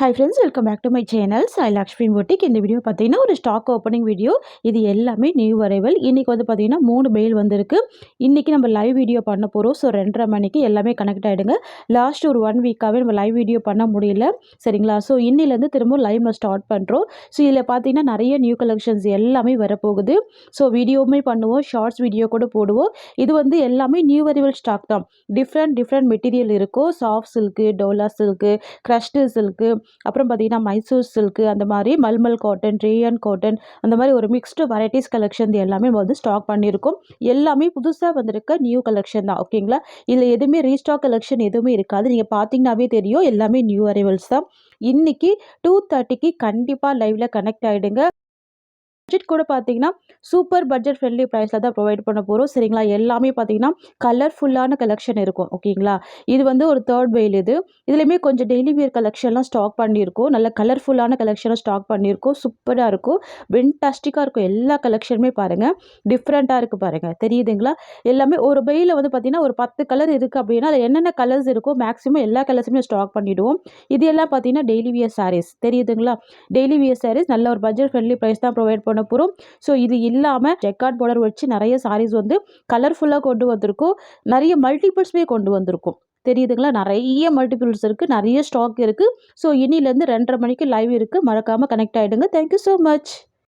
Hi friends, welcome back to my channel Sai Lakshmi boutique. இந்த video பார்த்தீங்கன்னா ஒரு ஸ்டாக் ஓப்பனிங் வீடியோ. இது எல்லாமே நியூ அரைவல். இன்றைக்கி வந்து பார்த்தீங்கன்னா 3 மெயில் வந்திருக்கு. இன்றைக்கி நம்ம லைவ் வீடியோ பண்ண போகிறோம். ஸோ 2:30 மணிக்கு எல்லாமே கனெக்ட் ஆகிடுங்க. லாஸ்ட் ஒரு 1 வீக்காகவே நம்ம லைவ் வீடியோ பண்ண முடியல, சரிங்களா? ஸோ இன்னிலேருந்து திரும்ப லைவ் நம்ம ஸ்டார்ட் பண்ணுறோம். ஸோ இதில் பார்த்தீங்கன்னா நிறைய நியூ கலெக்ஷன்ஸ் எல்லாமே வரப்போகுது. ஸோ வீடியோவுமே பண்ணுவோம், ஷார்ட்ஸ் வீடியோ கூட போடுவோம். இது வந்து எல்லாமே நியூ அரைவல் ஸ்டாக் தான். டிஃப்ரெண்ட் மெட்டீரியல் இருக்கும். Soft silk, Dola silk, crushed silk, அப்புறம் பார்த்தீங்கன்னா மைசூர் சில்க்கு, அந்த மாதிரி மல்மல் காட்டன், ரேயன் காட்டன், அந்த மாதிரி ஒரு மிக்ஸ்டு வெரைட்டிஸ் கலெக்ஷன் எல்லாமே வந்து ஸ்டாக் பண்ணியிருக்கோம். எல்லாமே புதுசாக வந்திருக்க நியூ கலெக்ஷன் தான், ஓகேங்களா? இதில் எதுவுமே ரீஸ்டாக் கலெக்ஷன் எதுவுமே இருக்காது. நீங்கள் பார்த்தீங்கன்னாவே தெரியும், எல்லாமே நியூ அரைவல்ஸ் தான். இன்னைக்கு 2:30க்கு கண்டிப்பாக லைவ்ல கனெக்ட் ஆகிடுங்க. பட்ஜெட் கூட பார்த்தீங்கன்னா சூப்பர் பட்ஜெட் ஃப்ரெண்ட்லி ப்ரைஸில் தான் ப்ரொவைட் பண்ண போகிறோம், சரிங்களா? எல்லாமே பார்த்தீங்கன்னா கலர்ஃபுல்லான கலெக்ஷன் இருக்கும், ஓகேங்களா? இது வந்து ஒரு தேர்ட் வெயில். இதுலேயுமே கொஞ்சம் டெய்லி வியர் கலெக்ஷன்லாம் ஸ்டாக் பண்ணியிருக்கோம். நல்ல கலர்ஃபுல்லான கலெக்ஷனும் ஸ்டாக் பண்ணியிருக்கோம். சூப்பராக இருக்கும், வென்டாஸ்டிக்காக இருக்கும். எல்லா கலெக்ஷனுமே பாருங்கள், டிஃப்ரெண்ட்டாக இருக்குது பாருங்கள், தெரியுதுங்களா? எல்லாமே ஒரு வெயிலில் வந்து பார்த்தீங்கன்னா ஒரு 10 கலர் இருக்குது அப்படின்னா அதில் என்னென்ன கலர்ஸ் இருக்கோ மேக்ஸிமம் எல்லா கலர்ஸுமே ஸ்டாக் பண்ணிவிடுவோம். இது எல்லாம் பார்த்தீங்கன்னா டெய்லி வியர் சாரீஸ், தெரியுதுங்களா? டெய்லி வியர் சாரீஸ் நல்ல ஒரு பட்ஜெட் ஃப்ரெண்ட்லி ப்ரைஸ் தான் ப்ரொவைட் பண்ண போகிறோம். ஸோ இது இல்லாமல் ஜெக்கார்ட் பார்டர் வச்சு நிறைய சாரீஸ் வந்து கலர்ஃபுல்லாக கொண்டு வந்திருக்கோம். நிறைய மல்டிபிள்ஸுமே கொண்டு வந்திருக்கோம், தெரியுதுங்களா? நிறைய மல்டிபிள்ஸ் இருக்குது, நிறைய ஸ்டாக் இருக்குது. ஸோ இன்னிலேருந்து 2:30 மணிக்கு லைவ் இருக்குது. மறக்காமல் கனெக்ட் ஆகிடுங்க. Thank you so much.